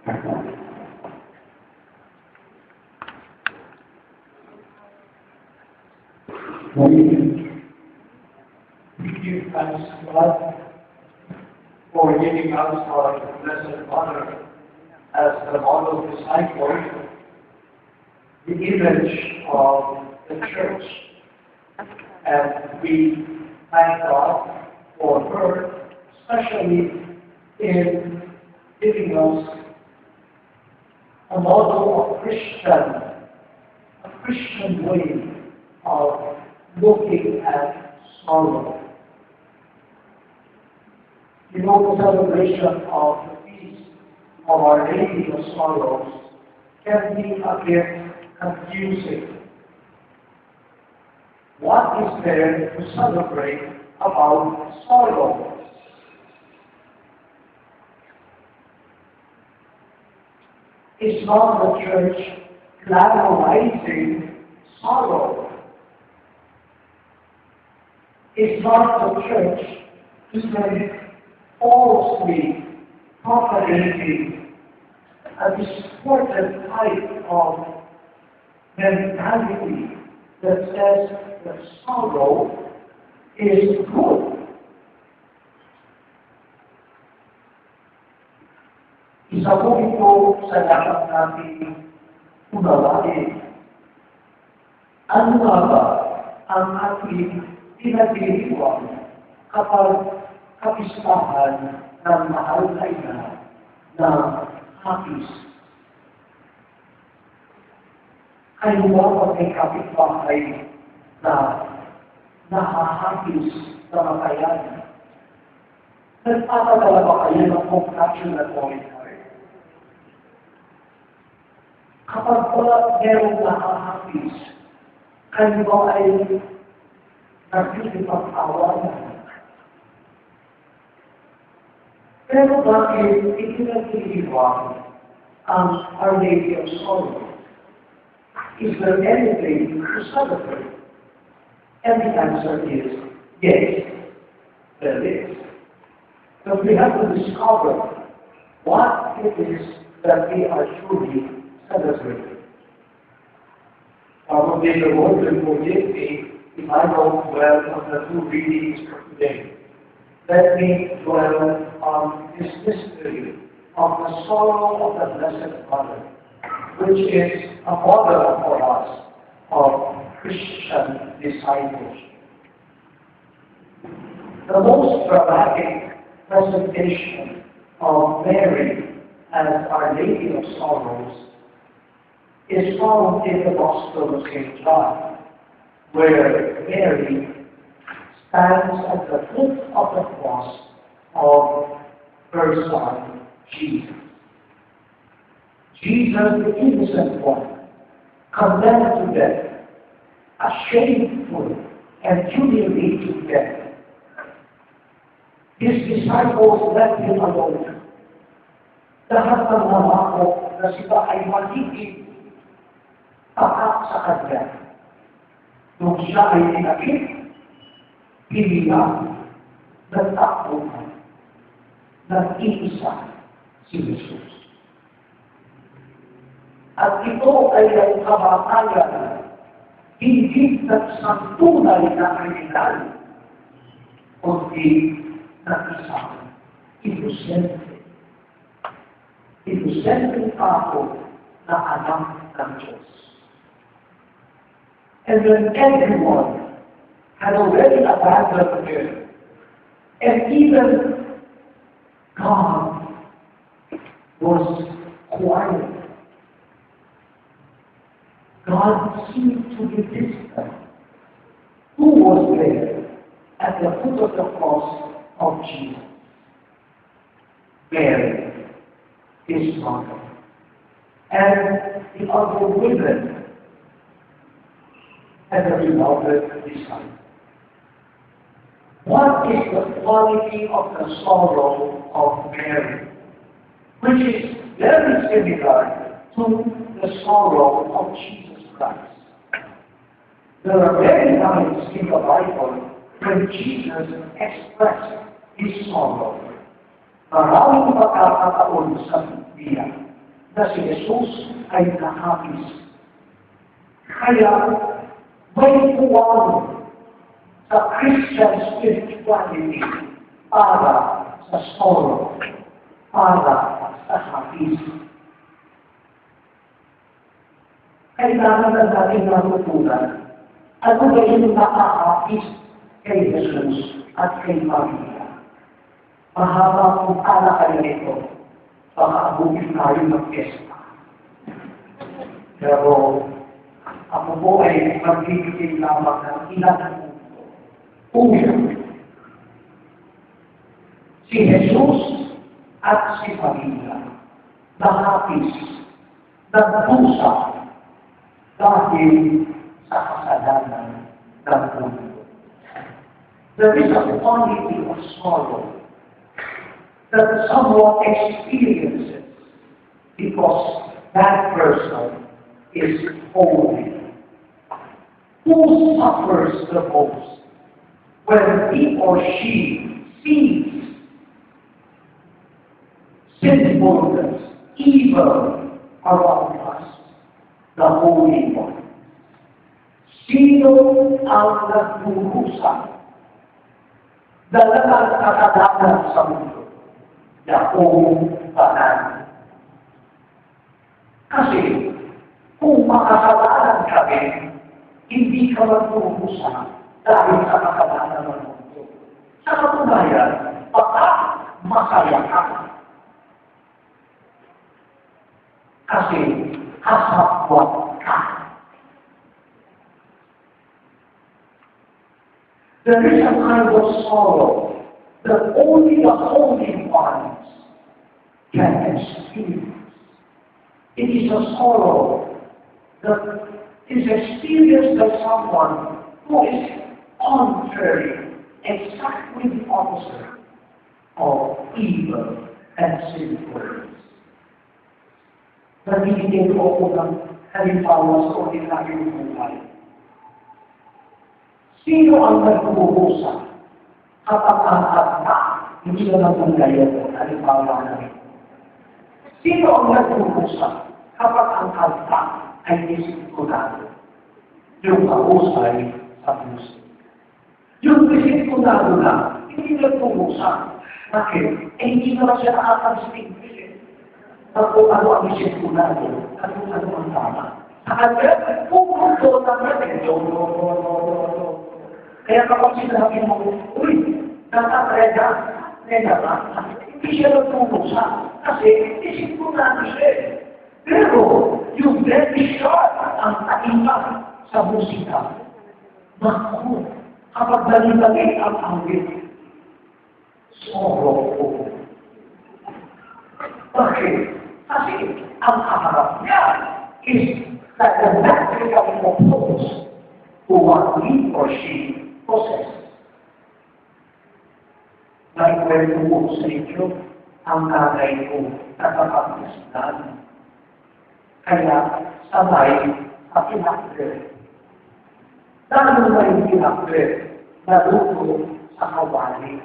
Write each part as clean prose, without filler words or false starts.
We give thanks to God for giving us our Blessed Mother as the model disciple, the image of the Church. And we thank God for her, especially in giving us a model of a Christian way of looking at sorrow. You know, the celebration of the feast of Our Lady of Sorrows can be a bit confusing. What is there to celebrate about sorrow? It's not the Church glamorizing sorrow. It's not the Church even falsely propagating a distorted type of mentality that says that sorrow is good. Isa po ito sa dapat nating unawain. Ano nga ba ang ating pinagdiriwang kapag kapistahan ng mahal na ina ng hapis? Kayo ba pag may kapitbahay na nahahapis sa makayan? Nagpapadala ba kayo ng congratulatory card? Kapag wala merong nahahapis, kayo ba ay nagpipag-awayan? Pero bakit itinagdiriwang ang Our Lady of Sorrows? Is there anything to celebrate? And the answer is yes, there is. But we have to discover what it is that we are truly celebrating. Probably the Lord will forgive me if I don't dwell on the two readings for today. Let me dwell on this mystery of the sorrow of the Blessed Mother, which is a model for us of Christian discipleship. The most dramatic presentation of Mary as Our Lady of Sorrows is found in the Gospel of St. John, where Mary stands at the foot of the cross of her Son, Jesus. Jesus, the innocent one, condemned to death, a shameful and humiliating death. His disciples left him alone. Lahat ng namako na sila ay magiging tapat sa kanya. Nung siya ay tinakip, hinilang, nagtakbuhan, nag-iisa si Jesus. At ito ay ang kamatayan, hindi ng tunay na kriminal, kundi ng isang inosente. Inosente ako na anak ng Diyos. And when everyone had already abandoned him, and even God was quiet, God seemed to be distant. Who was there at the foot of the cross of Jesus? Mary, his mother, and the other women, and the beloved disciple. What is the quality of the sorrow of Mary, which is very similar to the sorrow of Jesus Christ? There are many times in the Bible when Jesus expressed his sorrow. Maraming pagkakataon sa Biblia na si Jesus ay nakapis. Kaya may puwang sa Christian spirituality para sa sorrow, para sa hapis. Kailangan na natin matutunan ano ba yung nakahapis kay Jesus at kay Maria. Mahaba kung kala kayo nito, baka abutin tayo mag-fiesta. Pero ako po ay magbibigay lamang ng ilang punto. Una, si Jesus at si Maria nahapis, nagdusa dahil sa kasalanan ng mundo. There is a quantity of sorrow that someone experiences because that person is holy. Who suffers the most when he or she sees sinfulness, evil around us? The Holy One. Sino ang nagdurusa? Dalagang kasalanan sa mundo. Yaong banal. Kasi, kung makasalanan kami, hindi ka magdurusa dahil sa kasalanan ng mundo. Sa katunayan, baka masaya ka. Kasi, kasabwat ka. There is a kind of sorrow that only the Holy Ones can experience. It is a sorrow that is experienced by someone who is contrary, exactly the opposite of evil and sinfulness. Nabibigyan ko ako ng halimbawa sa ordinaryong buhay. Sino ang nagbubusa kapag ang atma, hindi na lang ang gayon, halimbawa namin? Sino ang nagbubusa kapag ang atma ay disipunado? Yung kahusay sa puso. Yung disipunado na, hindi nagbubusa. Bakit? Eh, hindi naman siya nakakastigil. Kung ano ang disipunado, ano ang tama. Sa kanya, pupunto naman no. Kaya kapag sinabi mo, uy, natatreda ba? Hindi siya nagpupusa. Kasi disipunado siya. Pero, yung very short ang kaiba sa musika. Naku, kapag dali-dali ang awit, sorrow ko. Bakit? Kasi ang kaharap niya is that the naturally opposed to what he or she possesses. Naikwento ko sa inyo ang nanay ko na kapag-isdan. Kaya sabay sa pinakre. Dahil may pinakre na luto sa kawali.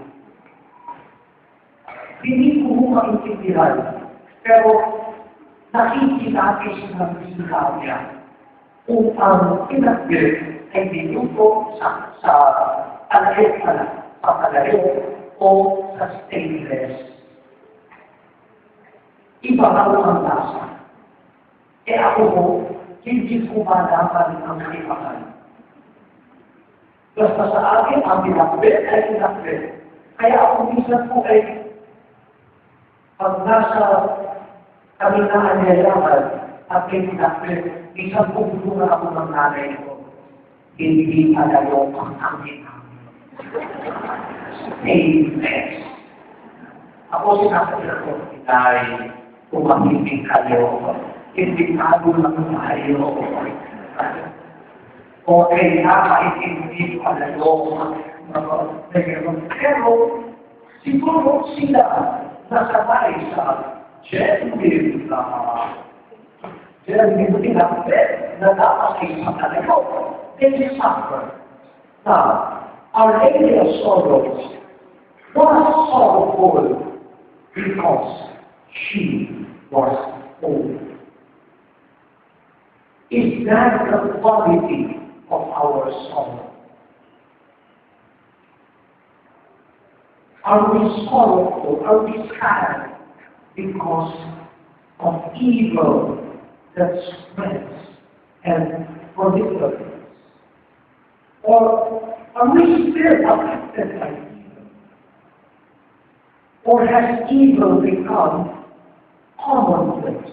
Hindi ko maintindihan. Pero nakikinapis ng bihal niya kung ang pinagbirit ay dinuto sa alahit pala, sa palayo o sa stainless. Iba raw ang lasa. Eh ako mo, hindi ko malaman ang kaibahan. Basta sa akin, ang pinagbirit ay pinagbirit. Kaya ako minsan po ay pag nasa kami na anyayaman at pinagpit, isang pupunta ako ng nanay ko. Hindi alayo ang amin. Stainless. Ako sinasabi ko, Inay, tumahimik kayo. Hindi tago lang tayo. Okay, nakakaintindi alayo. Pero, siguro sila nasabay sa genuine pinagpit na dapat ay matalayo. They suffer. Now, Our Lady of Sorrows was sorrowful because she was holy. Is that the quality of our sorrow? Are we sorrowful? Are we sad because of evil that spreads and proliferates? Or are we still affected by evil? Or has evil become commonplace?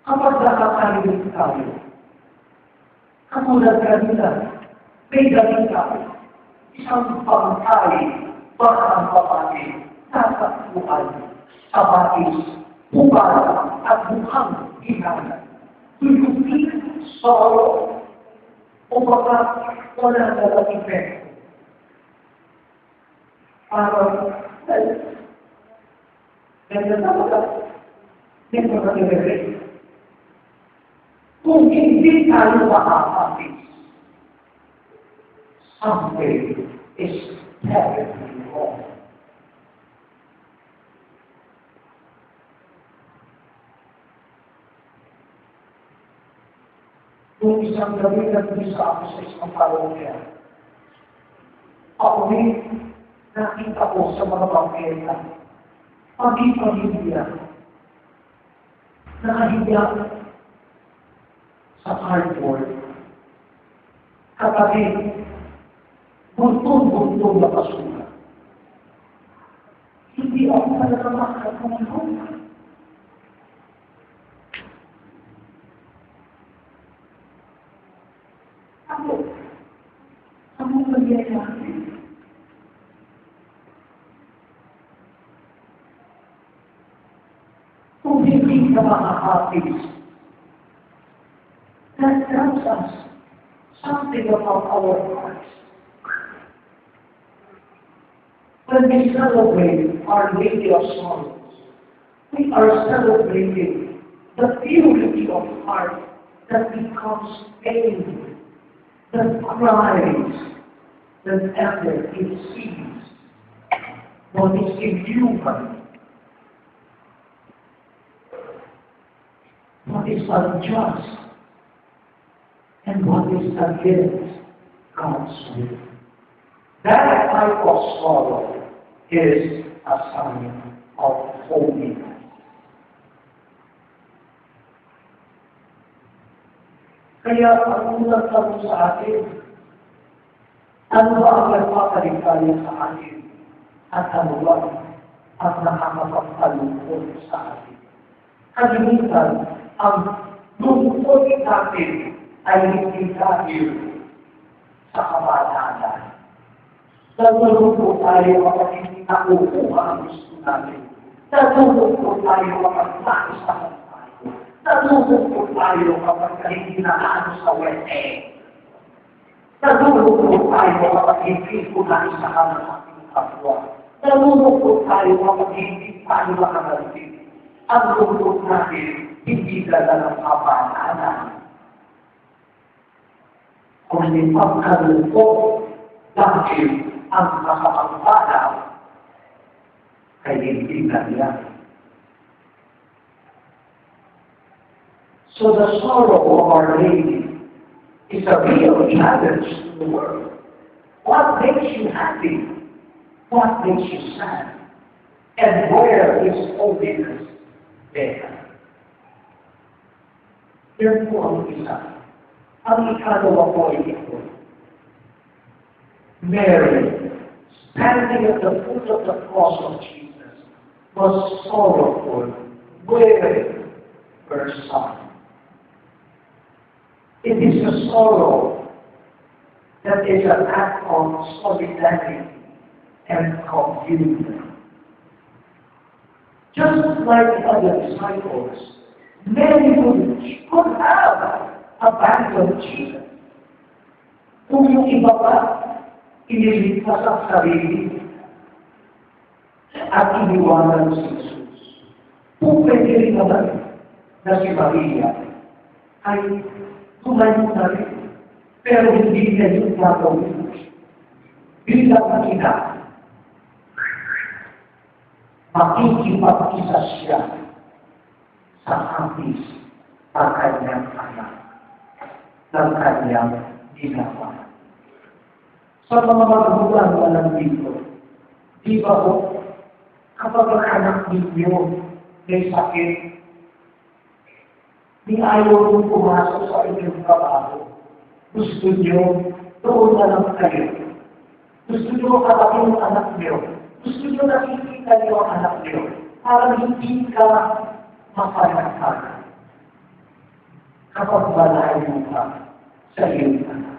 Kapag nakakalimutan tayo, katulad kanina, may ganita, isang pangkay, bakang kapatid, tatakbuhan, sa batis, hubad, at mukhang ginana. Do you feel sorrow? O baka wala na epekto? Parang, ganda talaga, hindi mo na nire-rate. Kung hindi tayo makakapis, something is terribly wrong. Nung isang gabi nag-isa ako sa isang parokya, ako rin nakita ko sa mga bangketa, pagi-pamilya, nakahiya sa cardboard, katabi, buntong-buntong na basura. Hindi ako talaga makakatulong. Ano nangyayari? Kung hindi ka makakapis, that tells us something about our hearts. When we celebrate Our Lady of Sorrows, we are celebrating the purity of heart that becomes pain, that cries, that ever it sees what is inhuman, what is unjust, and what is against God's will. That type of sorrow is a sign of holiness. Kaya ang unang tanong sa atin, ano ba ang nagpapaligaya sa atin? At ano ba ang nakakapagpalungkot sa atin? Kalimitan, ang lungkot natin ay hindi dahil sa kabataan. Nalulungkot tayo kapag hindi nakukuha ang gusto natin. Nalulungkot tayo kapag naisahan tayo. Nalulungkot tayo kapag hindi naano sa wete. Nalulungkot tayo kapag hindi ko naisahan ang ating kapwa. Nalulungkot tayo kapag hindi tayo makagaling. Ang lungkot natin, hindi dala ng kabataan. Kundi pagkalungkot dahil ang nakapagpanaw ay hindi nangyari. So the sorrow of Our Lady is a real challenge to the world. What makes you happy? What makes you sad? And where is holiness there? Yan po ang isa. Ang ikalawa po ay ito. Mary, standing at the foot of the cross of Jesus, was sorrowful, wearing her son. It is a sorrow that is an act of solidarity and communion. Just like the other disciples, many could have abandoned Jesus. Kung yung iba pa, iniligtas ang sarili at iniwanan si Jesus. Kung pwede rin naman na si Maria ay tumayo na rin, pero hindi niya yung gagawin. Bilang ina, makikipag-isa siya sa hapis sa kanyang anak, ng kanyang ginawa. Sa mga magulang na nandito, di ba po, kapag ang anak ninyo may sakit, di ayaw nyo pumasok sa inyong trabaho. Gusto nyo, doon na lang kayo. Gusto nyo katabi ng anak nyo. Gusto nyo nakikita nyo ang anak nyo. Para hindi ka mapanagpag. Kapag malayo ka sa iyong anak.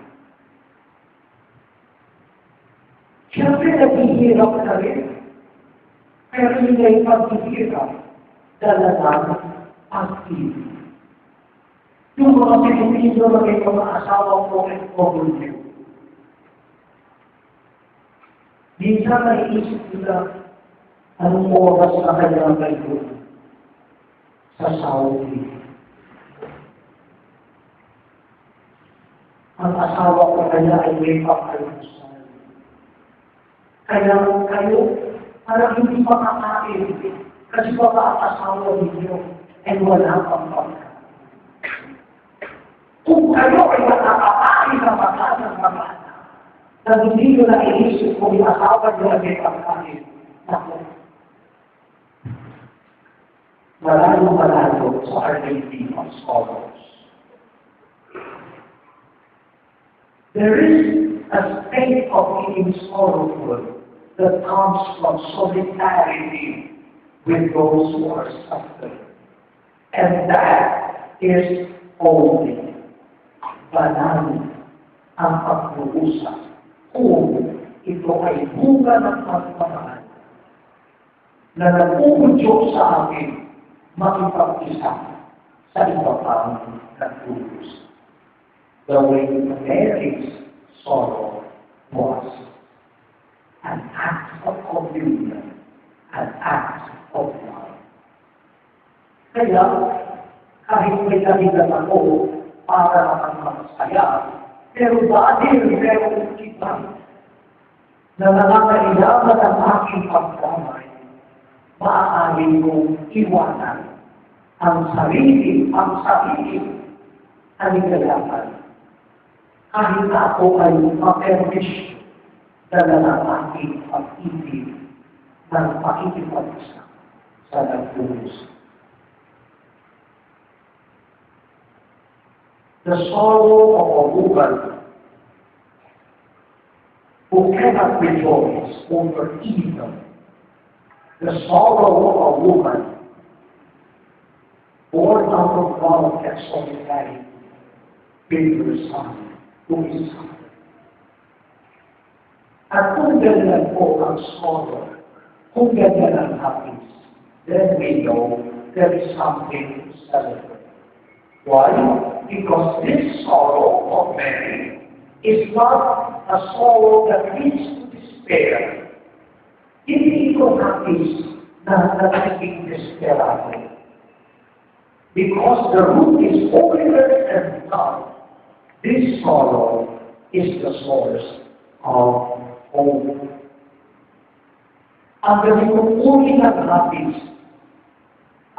Siyempre, naghihirap ka rin. Pero hindi ay paghihirap. Dala ng activity. Yung mga Pilipino na may mga asawang OFW. Minsan naiisip nila anong oras na kanya kayo sa Saudi. Ang asawa ko kaya ay may pagkalusan. Kaya kayo, parang hindi makakain. Kasi baka ang asawa ninyo ay wala pang pagkain. Kung kayo ay nakakain na mga na hindi nyo naiisip kung yung asawa nyo ay may pagkain. Naku. Malayo sa OurLadyofSorrows. There is a state of being sorrowful that comes from solidarity with those who are suffering. And that is only banal ang pag-uusap kung ito ay bunga ng pagmamahal na nag-uudyok sa akin makipag-isa sa iba pang nag-uusap. The way Mary's sorrow was an act of communion, an act of love. Kaya, kahit may kaligan ako para makapagmasaya, pero dahil meron kita na nangangailangan ang aking pagdamay, maaari kong iwanan ang sarili aligalaman. Kahit na ako ay ma-perish na aking pag-ibig ng pakikipag-isa sa nagpulis. The sorrow of a woman who cannot rejoice over evil. The sorrow of a woman born out of love and solidarity with her son who is suffering. At kung ganyan po ang sorrow, kung ganyan ang happiness, then we know there is something to celebrate. Why? Because this sorrow of Mary is not a sorrow that leads to despair. Hindi ito happiness na nagiging desperado. Because the root is holiness and love, this sorrow is the source of hope. Ang ganitong uri ng happiness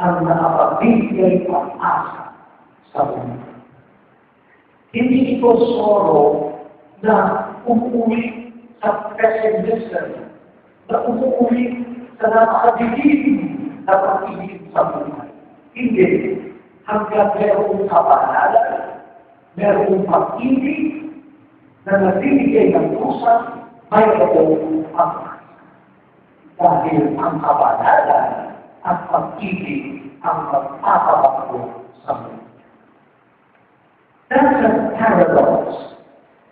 ang nakapagbibigay pag-asa sa mundo. Hindi ito sorrow na umuwi sa pessimism, na umuwi sa napakadilim na pag-ibig sa buhay. Hindi. Hanggang merong kapanalan, merong pag-ibig na nagbibigay ng pusa, mayroong pag-asa. Dahil ang kapanalan at pag-ibig ang magpapabakbo sa mundo. That's a paradox,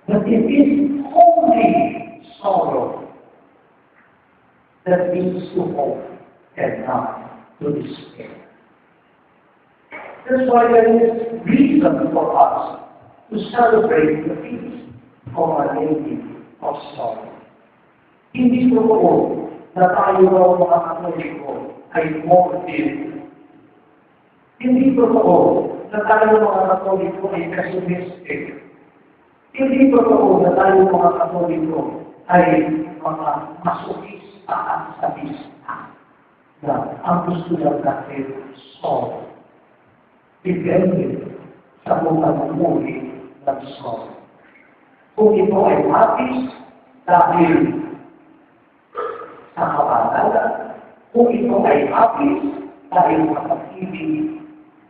but it is only sorrow that leads to hope and not to despair. That's why there is reason for us to celebrate the feast of Our Lady of Sorrow. Hindi totoo na tayo mga Katoliko ay morbid. Hindi totoo na tayo mga Katoliko ay pessimistic. Hindi totoo na tayo mga Katoliko ay mga masokista at sadista na ang gusto lang natin sorrow. depende sa mga uri ng sorrow. Kung ito ay hapis dahil sa kabanalan, kung ito ay hapis dahil sa pag-ibig,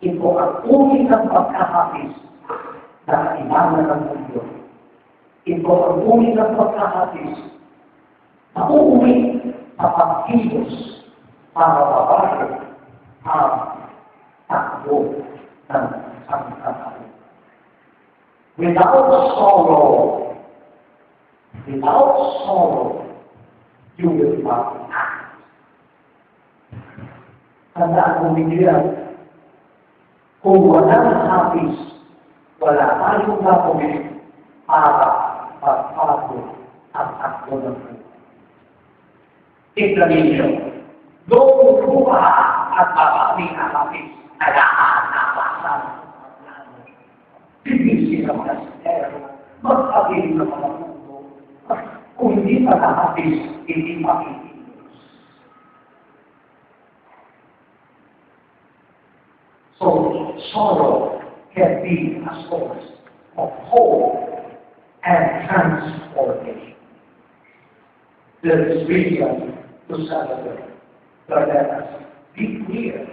ito ang uri ng pagkahapis na kailangan ng mundo. Ito ang uri ng pagkahapis na uuwi sa pagkilos para babae ang takbo ng sangkatao. Without sorrow, you will not act. Tandaan mo bigyan, kung walang hapis, wala tayong gagawin para magpago ang takbo ng buhay. Tignan ninyo, noong lupa at maraming hapis, nag-aanapasan. Bibisi ng kasero, mag-abili ng mga mundo. Kung hindi pa nahapis, hindi makikilos. So, sorrow can be a source of hope and transformation. There is reason to celebrate, but let us be clear,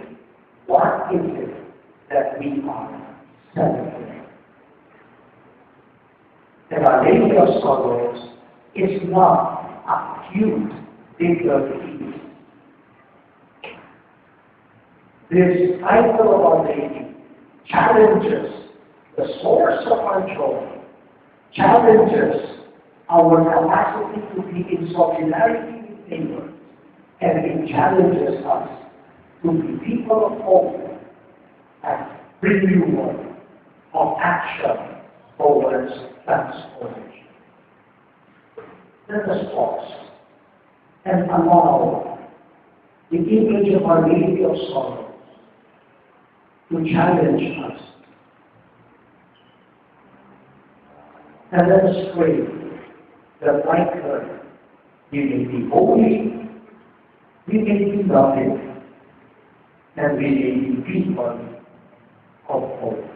what is it that we are celebrating? The Our Lady of Sorrows is not a cute figure feast. This title of Our Lady challenges the source of our joy, challenges our capacity to be in solidarity with neighbors, and it challenges us to be people of hope and renewal of action towards transformation. Let us pause and allow the image of Our Lady of Sorrows to challenge us. And let us pray that like her, we may be holy, we may be loving, and we may be people of hope.